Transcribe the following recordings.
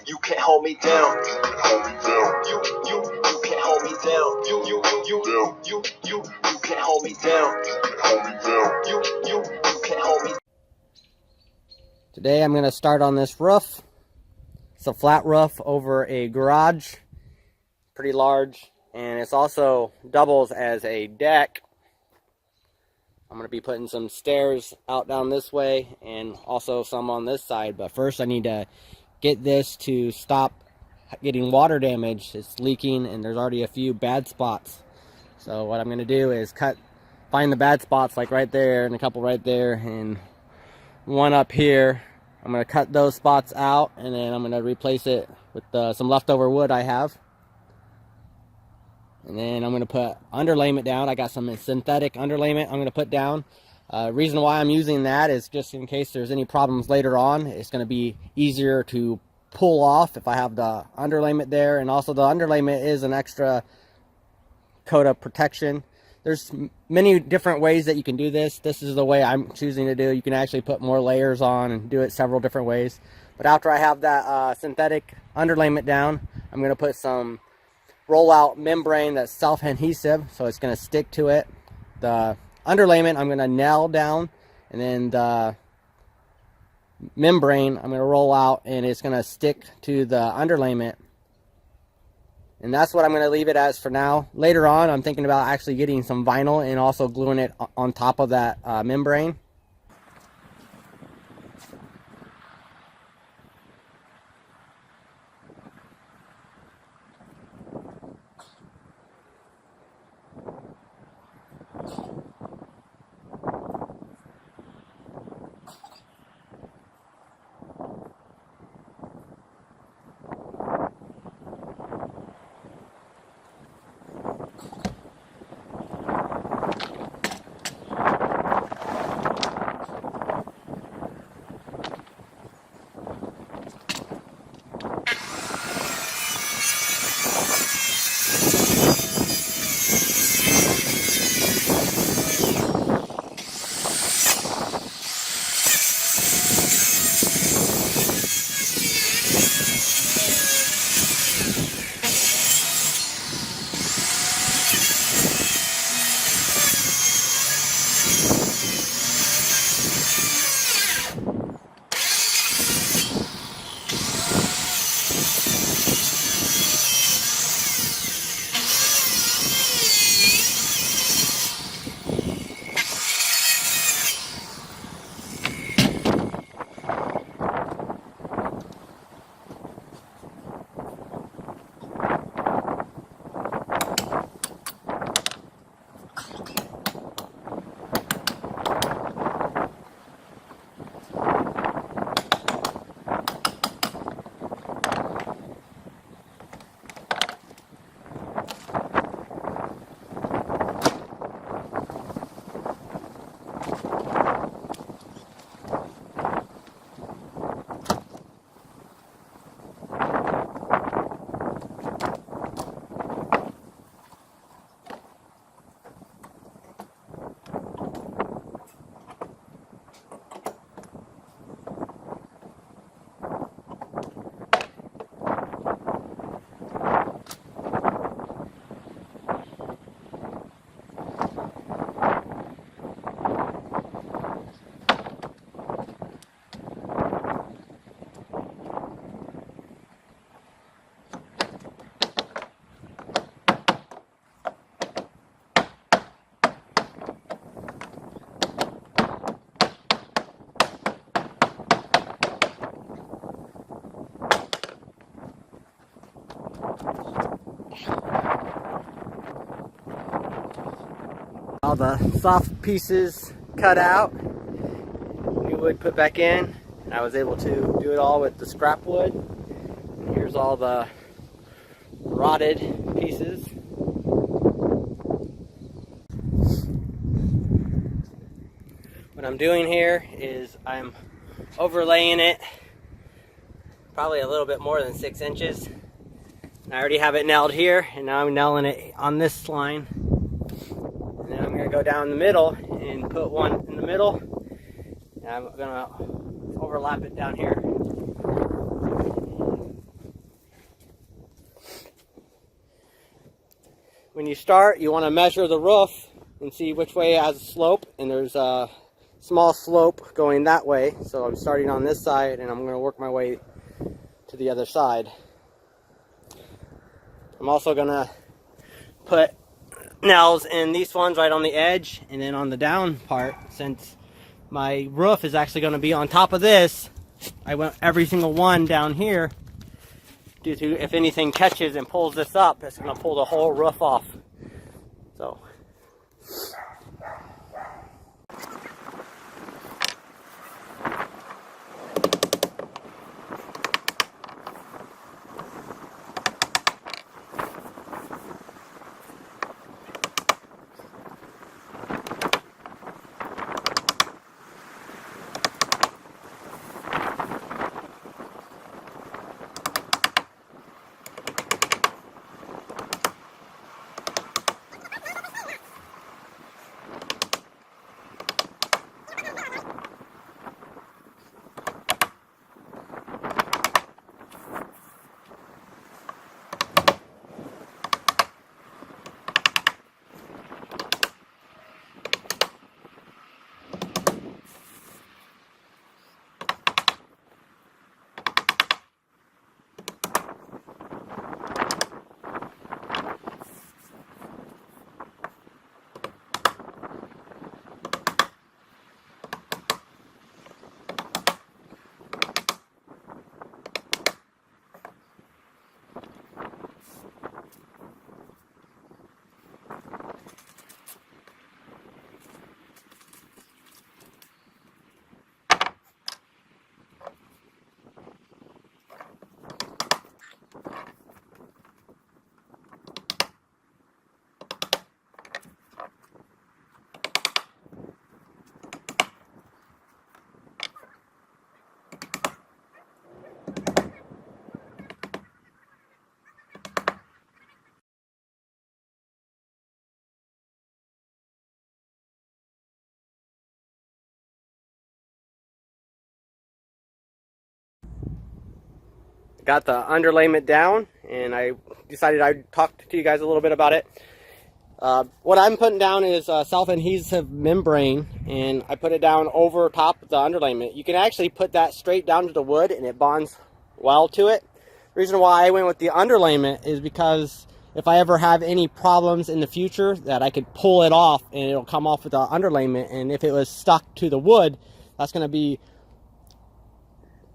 You can't hold me down. You can't hold me down. You can't hold me down. You can't hold me down. You can't hold me down. You can't hold me. Today I'm going to start on this roof. It's a flat roof over a garage, pretty large, and it's also doubles as a deck. I'm going to be putting some stairs out down this way and also some on this side, but first I need to get this to stop getting water damage. It's leaking and there's already a few bad spots. So what I'm going to do is find the bad spots, like right there and a couple right there and one up here. I'm going to cut those spots out and then I'm going to replace it with some leftover wood I have. And then I'm going to put underlayment down. I got some synthetic underlayment I'm going to put down. Reason why I'm using that is just in case there's any problems later on. It's going to be easier to pull off if I have the underlayment there. And also the underlayment is an extra coat of protection. There's many different ways that you can do this. This is the way I'm choosing to do. You can actually put more layers on and do it several different ways. But after I have that synthetic underlayment down, I'm going to put some rollout membrane that's self-adhesive, so it's going to stick to it. The underlayment I'm going to nail down, and then the membrane I'm going to roll out and it's going to stick to the underlayment. And that's what I'm going to leave it as for now. Later on I'm thinking about actually getting some vinyl and also gluing it on top of that membrane. All the soft pieces cut out, new wood put back in, and I was able to do it all with the scrap wood. And here's all the rotted pieces. What I'm doing here is I'm overlaying it probably a little bit more than 6 inches. I already have it nailed here, and now I'm nailing it on this line. And then I'm going to go down the middle and put one in the middle. And I'm going to overlap it down here. when you start, you want to measure the roof and see which way it has a slope, and there's a small slope going that way. So I'm starting on this side and I'm going to work my way to the other side. I'm also going to put nails in these ones right on the edge, and then on the down part, since my roof is actually going to be on top of this, I went every single one down here due to if anything catches and pulls this up, it's going to pull the whole roof off. So got the underlayment down, and I decided I'd talk to you guys a little bit about it. What I'm putting down is a self-adhesive membrane, and I put it down over top of the underlayment. You can actually put that straight down to the wood and it bonds well to it. The reason why I went with the underlayment is because if I ever have any problems in the future, that I could pull it off and it'll come off with the underlayment. And if it was stuck to the wood, that's going to be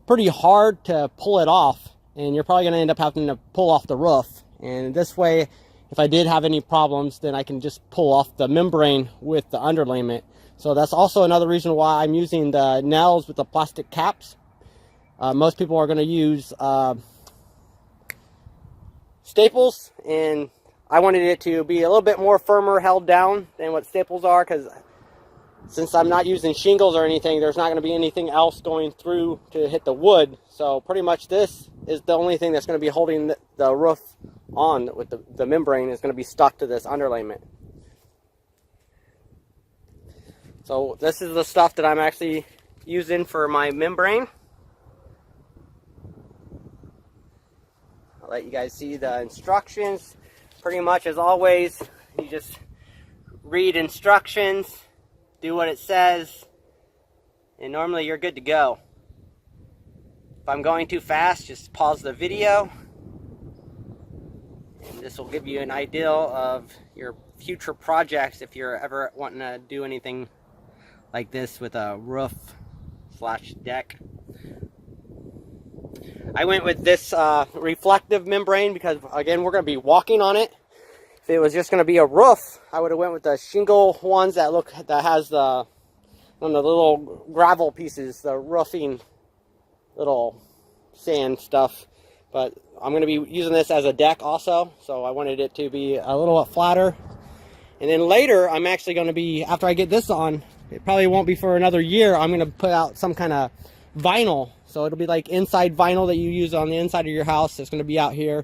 pretty hard to pull it off, and you're probably going to end up having to pull off the roof. And this way, if I did have any problems, then I can just pull off the membrane with the underlayment. So that's also another reason why I'm using the nails with the plastic caps. Most people are going to use staples, and I wanted it to be a little bit more firmer held down than what staples are, because since I'm not using shingles or anything, there's not going to be anything else going through to hit the wood. So pretty much this is the only thing that's going to be holding the roof on, with the membrane is going to be stuck to this underlayment. So this is the stuff that I'm actually using for my membrane. I'll let you guys see the instructions. Pretty much as always, you just read instructions, do what it says, and normally you're good to go. If I'm going too fast, just pause the video, and this will give you an idea of your future projects if you're ever wanting to do anything like this with a roof slash deck. I went with this reflective membrane because, again, we're going to be walking on it. If it was just going to be a roof, I would have went with the shingle ones that has the one of the little gravel pieces, the roofing little sand stuff. But I'm going to be using this as a deck also, so I wanted it to be a little bit flatter. And then later, I'm actually going to be, after I get this on, it probably won't be for another year, I'm going to put out some kind of vinyl. So it'll be like inside vinyl that you use on the inside of your house. It's going to be out here,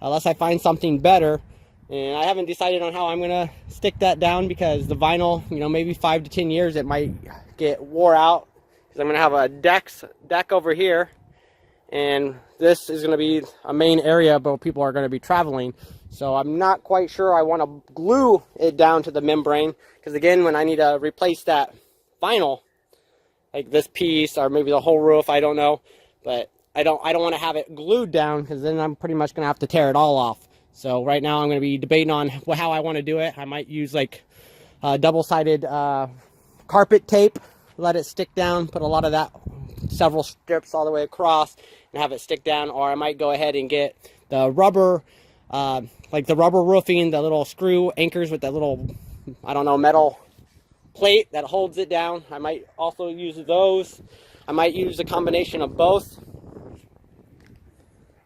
unless I find something better. And I haven't decided on how I'm going to stick that down, because the vinyl, you know, maybe 5 to 10 years, it might get wore out. Because I'm going to have a deck over here, and this is going to be a main area where people are going to be traveling. So I'm not quite sure I want to glue it down to the membrane, because again, when I need to replace that vinyl, like this piece or maybe the whole roof, I don't know, but I don't want to have it glued down, because then I'm pretty much going to have to tear it all off. So right now I'm going to be debating on how I want to do it. I might use like double-sided carpet tape, let it stick down, put a lot of that, several strips all the way across, and have it stick down. Or I might go ahead and get the rubber, like the rubber roofing, the little screw anchors with that little, I don't know, metal plate that holds it down. I might also use those. I might use a combination of both.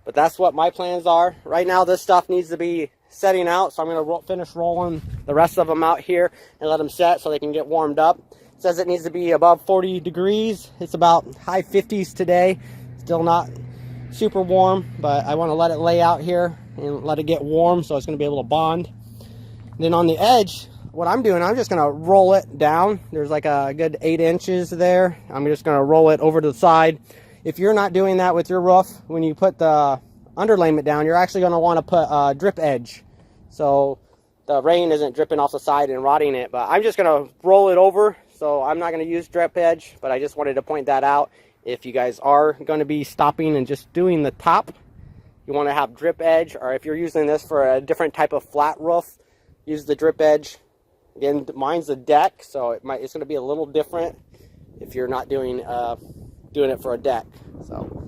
But that's what my plans are. Right now this stuff needs to be setting out, so I'm going to finish rolling the rest of them out here and let them set so they can get warmed up. It says it needs to be above 40 degrees. It's about high 50s today. Still not super warm, but I want to let it lay out here and let it get warm so it's going to be able to bond. And then on the edge, what I'm doing, I'm just going to roll it down. There's like a good 8 inches there. I'm just going to roll it over to the side. If you're not doing that with your roof, when you put the underlayment down, you're actually going to want to put a drip edge, so the rain isn't dripping off the side and rotting it. But I'm just going to roll it over, so I'm not going to use drip edge, but I just wanted to point that out. If you guys are going to be stopping and just doing the top, you want to have drip edge, or if you're using this for a different type of flat roof, use the drip edge. Again, mine's a deck, so it's going to be a little different if you're not doing it for a deck. So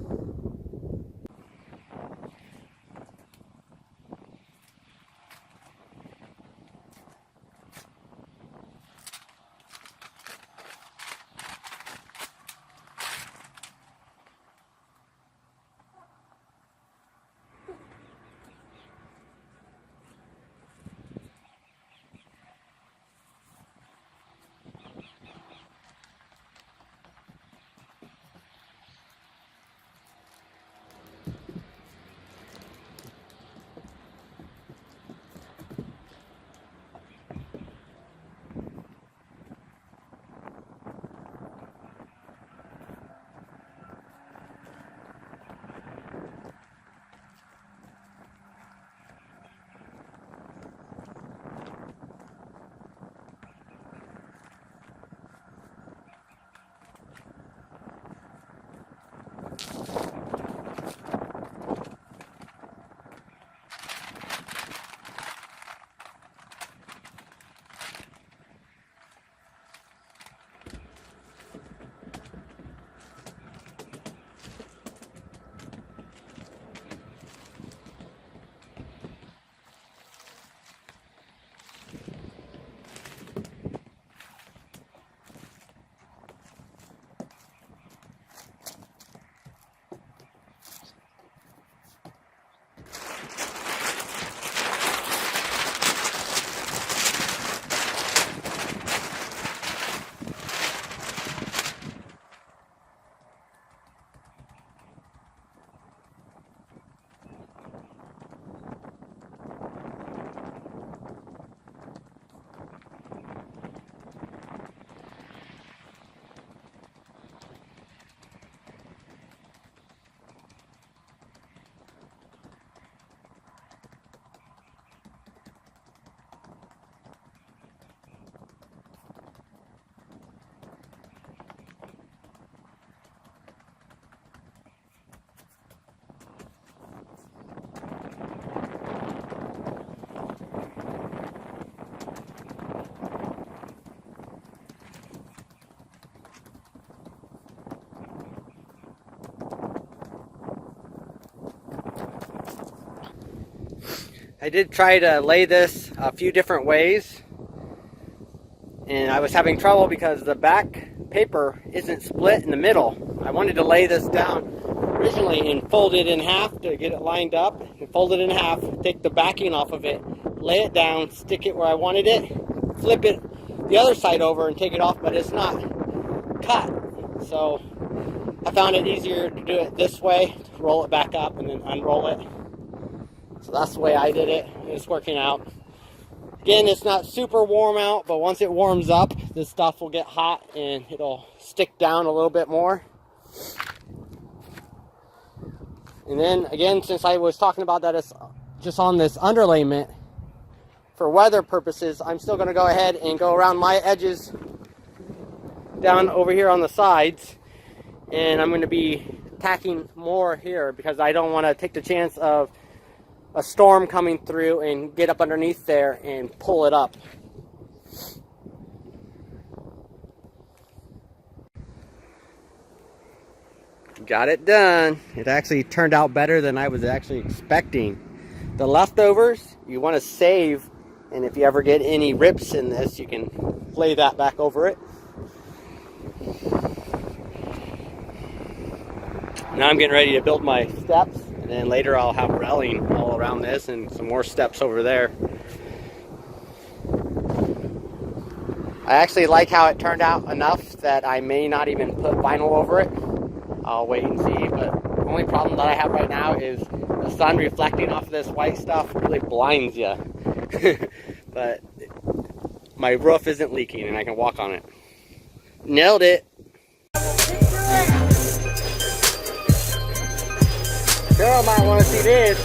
I did try to lay this a few different ways, and I was having trouble because the back paper isn't split in the middle. I wanted to lay this down originally and fold it in half to get it lined up, and fold it in half, take the backing off of it, lay it down, stick it where I wanted it, flip it the other side over and take it off, but it's not cut. So I found it easier to do it this way, to roll it back up and then unroll it. So that's the way I did it. It's working out. Again, it's not super warm out, but once it warms up, this stuff will get hot and it'll stick down a little bit more. And then again, since I was talking about that it's just on this underlayment for weather purposes, I'm still going to go ahead and go around my edges down over here on the sides, and I'm going to be tacking more here because I don't want to take the chance of a storm coming through and get up underneath there and pull it up. Got it done. It actually turned out better than I was actually expecting. The leftovers you want to save, and if you ever get any rips in this, you can lay that back over it. Now I'm getting ready to build my steps, and then later I'll have railing all around this and some more steps over there. I actually like how it turned out enough that I may not even put vinyl over it. I'll wait and see, but the only problem that I have right now is the sun reflecting off of this white stuff really blinds you. But my roof isn't leaking and I can walk on it. Nailed it. Girl might want to see this.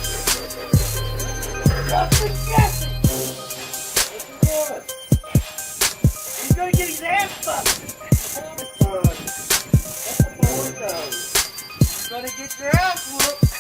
He's gonna get his ass busted. Gonna get your ass whooped.